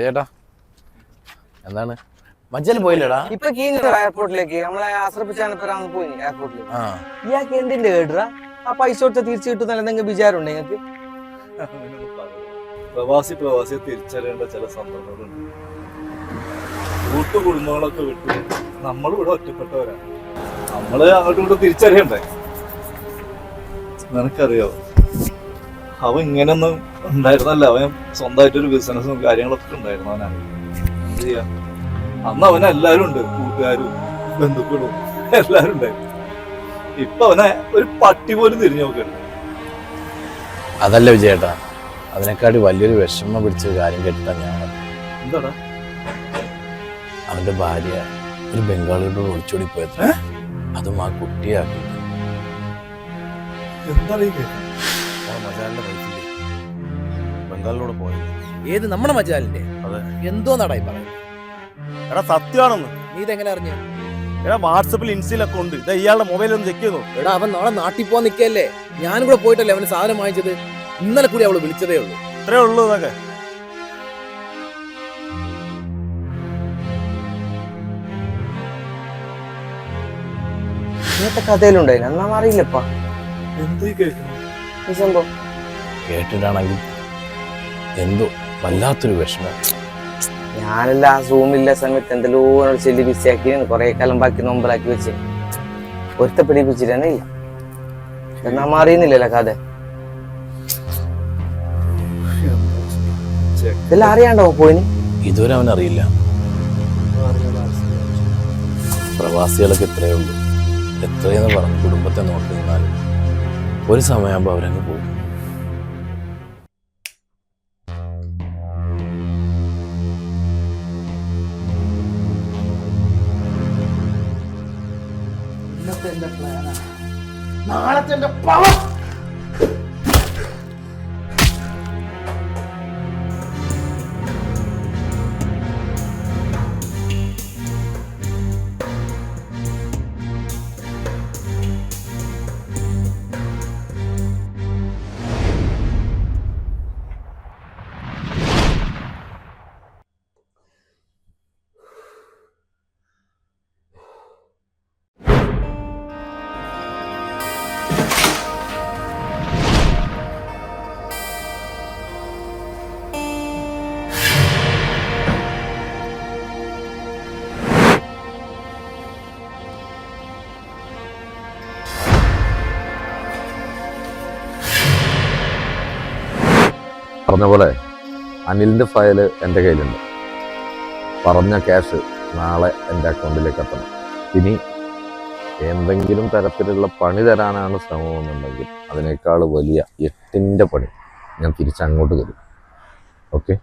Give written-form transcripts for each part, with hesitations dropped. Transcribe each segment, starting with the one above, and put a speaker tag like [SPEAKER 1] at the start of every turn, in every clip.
[SPEAKER 1] ചേട്ടാ എന്താണ് മജ്ജല് പോയില്ലടാ
[SPEAKER 2] ഇപ്പൊ എയർപോർട്ടിലേക്ക് നമ്മളെ ആശ്രപ്പിച്ചാണ് പോയി എയർപോർട്ടിൽ. ഇയാൾക്ക് എന്തിന്റെ കേട്ടാ ആ പൈസ കൊടുത്ത തിരിച്ചു കിട്ടുന്ന എന്തെങ്കിലും വിചാരം ഉണ്ട് നിങ്ങൾക്ക്?
[SPEAKER 3] പ്രവാസിയെ തിരിച്ചറിയേണ്ട ചില സന്ദർഭങ്ങളുണ്ട്. കുടുംബങ്ങളൊക്കെ വിട്ടു നമ്മൾ ഇവിടെ ഒറ്റപ്പെട്ടവരാണ്. നമ്മള് അങ്ങോട്ടും ഇങ്ങോട്ടും തിരിച്ചറിയണ്ടേ? നിനക്കറിയാവോ, അവൻ ഇങ്ങനൊന്നും ഉണ്ടായിരുന്നല്ല. അവൻ സ്വന്തമായിട്ടൊരു ബിസിനസ്സും കാര്യങ്ങളൊക്കെ ഉണ്ടായിരുന്നു. അവനാണ് എന്ത് ചെയ്യാ, അന്ന് അവനെല്ലാരും ഉണ്ട്, കൂട്ടുകാരും ബന്ധുക്കളും എല്ലാരും ഉണ്ടായിരുന്നു. ഇപ്പൊ അവനെ ഒരു പട്ടി പോലും തിരിഞ്ഞു നോക്കരുത്.
[SPEAKER 1] അതല്ല വിജയേട്ടാ, അതിനെക്കാട്ടി വലിയൊരു വിഷമം പിടിച്ച കാര്യം കേട്ടിട്ടാ ഞാൻ.
[SPEAKER 3] എന്താടാ?
[SPEAKER 1] അവന്റെ ഭാര്യ ഒരു ബംഗാളിയോട് ഒളിച്ചോടി പോയത്, അതും ആ കുട്ടിയാക്കി. മജാലിന്റെ വൈഫില്ലേ ബംഗാളിലൂടെ പോയത്?
[SPEAKER 4] ഏത് നമ്മുടെ മജാലിന്റെ?
[SPEAKER 1] അതെ.
[SPEAKER 4] എന്തോ നടായി പറയുന്നത്?
[SPEAKER 3] എടാ സത്യമാണെന്ന്
[SPEAKER 4] നീ ഇതെങ്ങനെ അറിഞ്ഞു?
[SPEAKER 3] എടാ വാട്സപ്പിൽ ഇൻസ്റ്റയിലൊക്കെ ഉണ്ട്. ഇതാ ഇയാളുടെ മൊബൈൽ ഒന്ന് ചെക്ക് ചെയ്തു.
[SPEAKER 4] എടാ അവൻ നാളെ നാട്ടിൽ പോവാൻ നിൽക്കല്ലേ. ഞാനും കൂടെ പോയിട്ടല്ലേ അവന് സാധനം വാങ്ങിച്ചത്. ഇന്നലെ കൂടി അവള് വിളിച്ചതേ ഉള്ളൂ.
[SPEAKER 3] ഇത്രേ ഉള്ളൂ ഇതൊക്കെ.
[SPEAKER 2] ഇങ്ങനത്തെ കഥയിലുണ്ടായി എന്നാ അറിയില്ലപ്പാ. സംഭവം
[SPEAKER 1] കേട്ടിട്ടാണെങ്കിൽ എന്തോ വല്ലാത്തൊരു വിഷമം.
[SPEAKER 2] ഞാനല്ല ആ റൂമില്ല സമയത്ത് എന്തെല്ലോ ചെല്ലി ബിസിയാക്കി കൊറേ കാലം ബാക്കി നോമ്പലാക്കി വെച്ച് ഒരുത്ത പിടിപ്പിച്ചിട്ടേ ഇല്ല. എന്നാ അറിയുന്നില്ലല്ലോ കഥ. ഇതെല്ലാം അറിയാണ്ടോ പോയിന്?
[SPEAKER 1] ഇതുവരെ അവനറിയില്ല. പ്രവാസികളൊക്കെ ഇത്രയേ ഉള്ളൂ. എത്രയെന്ന് പറഞ്ഞ് കുടുംബത്തെ നോക്കി നിന്നാലും ഒരു സമയമാകുമ്പോൾ അവരങ്ങ് പോകും.
[SPEAKER 4] നാളത്തെ എന്റെ പവർ
[SPEAKER 5] പറഞ്ഞ പോലെ അനിലിൻ്റെ ഫയല് എൻ്റെ കയ്യിലുണ്ട്. പറഞ്ഞ ക്യാഷ് നാളെ എൻ്റെ അക്കൗണ്ടിലേക്ക് എത്തണം. ഇനി എന്തെങ്കിലും തരത്തിലുള്ള പണി തരാനാണ് ശ്രമമെന്നുണ്ടെങ്കിൽ അതിനേക്കാൾ വലിയ 8ൻ്റെ പണി ഞാൻ തിരിച്ചങ്ങോട്ട് തരും. ഓക്കെ?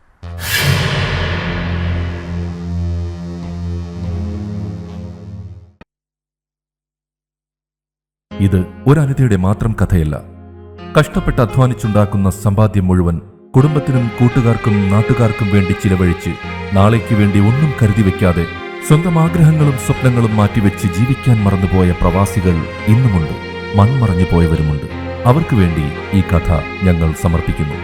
[SPEAKER 6] ഇത് ഒരു അനിതയുടെ മാത്രം കഥയല്ല. കഷ്ടപ്പെട്ട് അധ്വാനിച്ചുണ്ടാക്കുന്ന സമ്പാദ്യം മുഴുവൻ കുടുംബത്തിനും കൂട്ടുകാർക്കും നാട്ടുകാർക്കും വേണ്ടി ചിലവഴിച്ച് നാളേക്ക് വേണ്ടി ഒന്നും കരുതി വെക്കാതെ സ്വന്തം ആഗ്രഹങ്ങളും സ്വപ്നങ്ങളും മാറ്റിവെച്ച് ജീവിക്കാൻ മറന്നുപോയ പ്രവാസികൾ ഇന്നുമുണ്ട്. മൺമറഞ്ഞു പോയവരുമുണ്ട്. അവർക്ക് വേണ്ടി ഈ കഥ ഞങ്ങൾ സമർപ്പിക്കുന്നു.